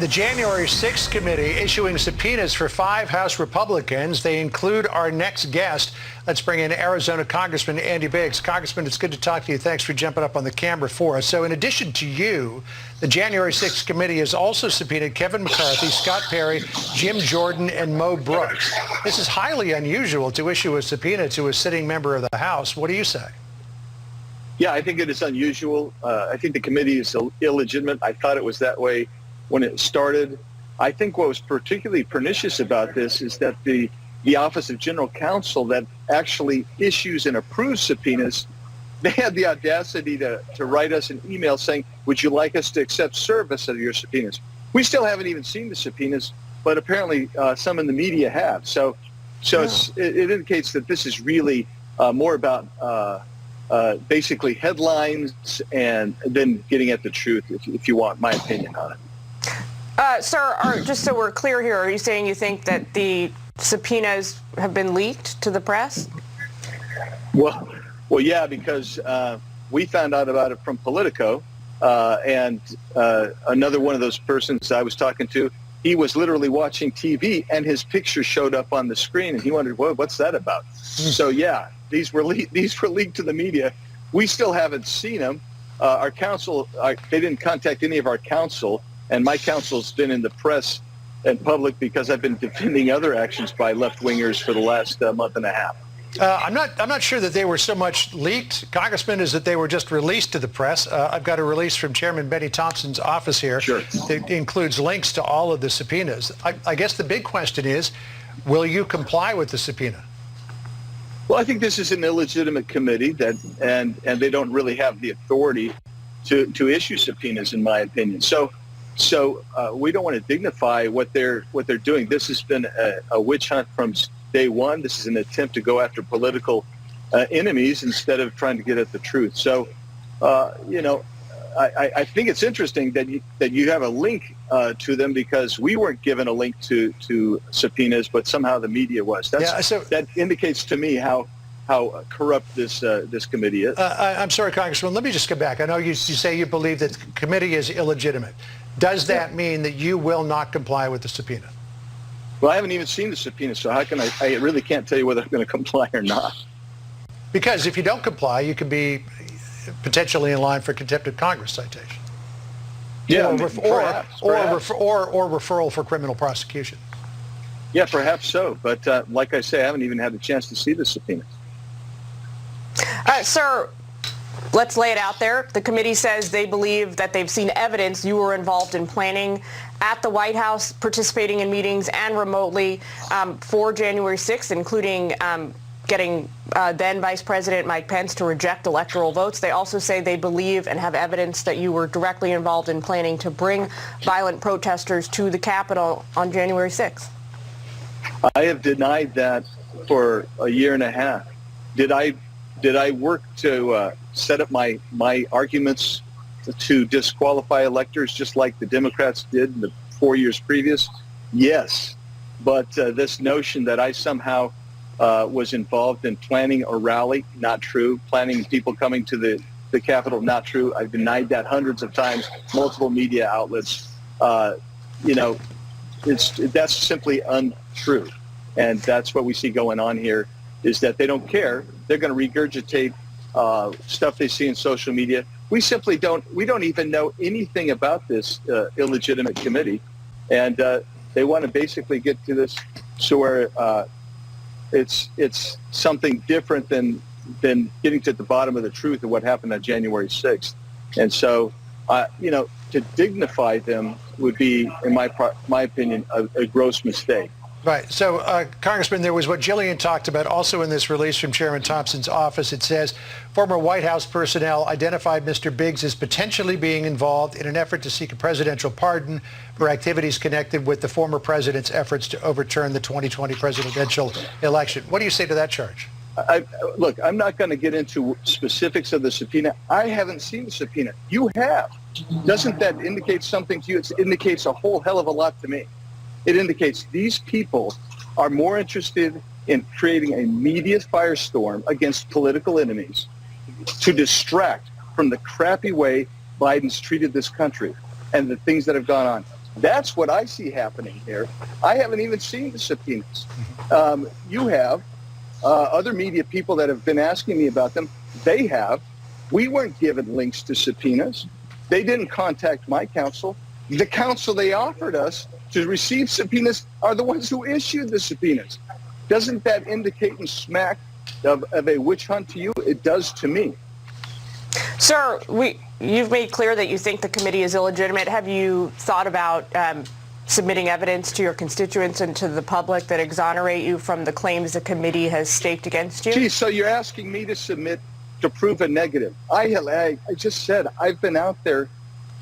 the January 6th committee issuing subpoenas for 5 House Republicans. They include our next guest. Let's bring in Arizona Congressman Andy Biggs. Congressman, it's good to talk to you. Thanks for jumping up on the camera for us. So in addition to you, the January 6th committee has also subpoenaed Kevin McCarthy, Scott Perry, Jim Jordan, and Mo Brooks. This is highly unusual to issue a subpoena to a sitting member of the House. What do you say? Yeah, I think it is unusual. I think the committee is illegitimate. I thought it was that way when it started. I think what was particularly pernicious about this is that the Office of General Counsel that actually issues and approves subpoenas, they had the audacity to write us an email saying, would you like us to accept service of your subpoenas? We still haven't even seen the subpoenas, but apparently some in the media have. So it indicates that this is really more about basically headlines and then getting at the truth, if you want my opinion on it. Sir, just so we're clear here, are you saying you think that the subpoenas have been leaked to the press? Well, yeah, because we found out about it from Politico, and another one of those persons I was talking to, he was literally watching TV, and his picture showed up on the screen, and he wondered, well, what's that about? So, yeah, these were leaked to the media. We still haven't seen them. Our counsel, they didn't contact any of our counsel, and my counsel's been in the press and public because I've been defending other actions by left-wingers for the last month and a half. I'm not sure that they were so much leaked, Congressman, as that they were just released to the press. I've got a release from Chairman Benny Thompson's office here. Sure. That includes links to all of the subpoenas. I guess the big question is, will you comply with the subpoena? Well, I think this is an illegitimate committee and they don't really have the authority to issue subpoenas, in my opinion. So we don't want to dignify what they're doing. This has been a witch hunt from day one. This is an attempt to go after political enemies instead of trying to get at the truth. So, I think it's interesting that you have a link to them, because we weren't given a link to subpoenas, but somehow the media was. That indicates to me how corrupt this committee is. I'm sorry, Congressman. Let me just go back. I know you say you believe that the committee is illegitimate. Does that mean that you will not comply with the subpoena? Well, I haven't even seen the subpoena, so how can I really can't tell you whether I'm going to comply or not. Because if you don't comply, you could be potentially in line for contempt of Congress citation. Yeah, or perhaps. referral for criminal prosecution. Yeah, perhaps so. But like I say, I haven't even had a chance to see the subpoenas. Sir, let's lay it out there. The committee says they believe that they've seen evidence you were involved in planning at the White House, participating in meetings and remotely for January 6th, including getting then Vice President Mike Pence to reject electoral votes. They also say they believe and have evidence that you were directly involved in planning to bring violent protesters to the Capitol on January 6th. I have denied that for a year and a half. Did I work to set up my arguments to disqualify electors just like the Democrats did in the 4 years previous? Yes. But this notion that I somehow was involved in planning a rally, not true. Planning people coming to the Capitol, not true. I've denied that hundreds of times, multiple media outlets. That's simply untrue. And that's what we see going on here, is that they don't care. They're going to regurgitate stuff they see in social media. We don't even know anything about this illegitimate committee. And they want to basically get to this so where it's something different than getting to the bottom of the truth of what happened on January 6th. And so, to dignify them would be, in my opinion, a gross mistake. Right. So, Congressman, there was what Jillian talked about also in this release from Chairman Thompson's office. It says former White House personnel identified Mr. Biggs as potentially being involved in an effort to seek a presidential pardon for activities connected with the former president's efforts to overturn the 2020 presidential election. What do you say to that charge? Look, I'm not going to get into specifics of the subpoena. I haven't seen the subpoena. You have. Doesn't that indicate something to you? It indicates a whole hell of a lot to me. It indicates these people are more interested in creating a media firestorm against political enemies to distract from the crappy way Biden's treated this country and the things that have gone on. That's what I see happening here. I haven't even seen the subpoenas. You have other media people that have been asking me about them. They have. We weren't given links to subpoenas. They didn't contact my counsel. The counsel they offered us to receive subpoenas are the ones who issued the subpoenas. Doesn't that indicate and smack of a witch hunt to you? It does to me. Sir, you've made clear that you think the committee is illegitimate. Have you thought about submitting evidence to your constituents and to the public that exonerate you from the claims the committee has staked against you? Gee, so you're asking me to submit to prove a negative. I just said I've been out there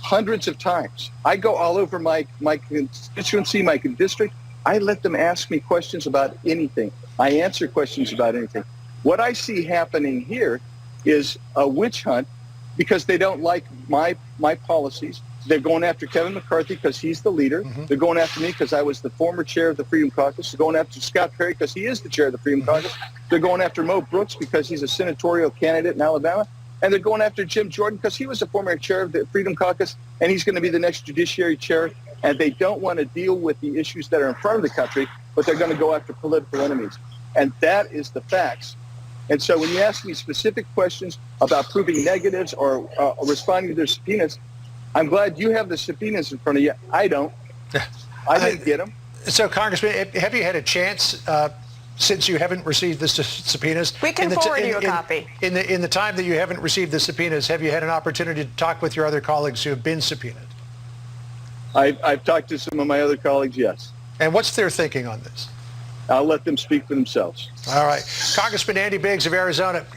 hundreds of times. I go all over my constituency, my district. I let them ask me questions about anything. I answer questions about anything. What I see happening here is a witch hunt because they don't like my policies. They're going after Kevin McCarthy because he's the leader. Mm-hmm. They're going after me because I was the former chair of the Freedom Caucus. They're going after Scott Perry because he is the chair of the Freedom Caucus. They're going after Mo Brooks because he's a senatorial candidate in Alabama. And they're going after Jim Jordan because he was a former chair of the Freedom Caucus, and he's going to be the next judiciary chair. And they don't want to deal with the issues that are in front of the country, but they're going to go after political enemies. And that is the facts. And so when you ask me specific questions about proving negatives or responding to their subpoenas, I'm glad you have the subpoenas in front of you. I don't. I didn't get them. So, Congressman, have you had a chance, since you haven't received the subpoenas? We can forward you a copy. In the time that you haven't received the subpoenas, have you had an opportunity to talk with your other colleagues who have been subpoenaed? I've talked to some of my other colleagues, yes. And what's their thinking on this? I'll let them speak for themselves. All right. Congressman Andy Biggs of Arizona.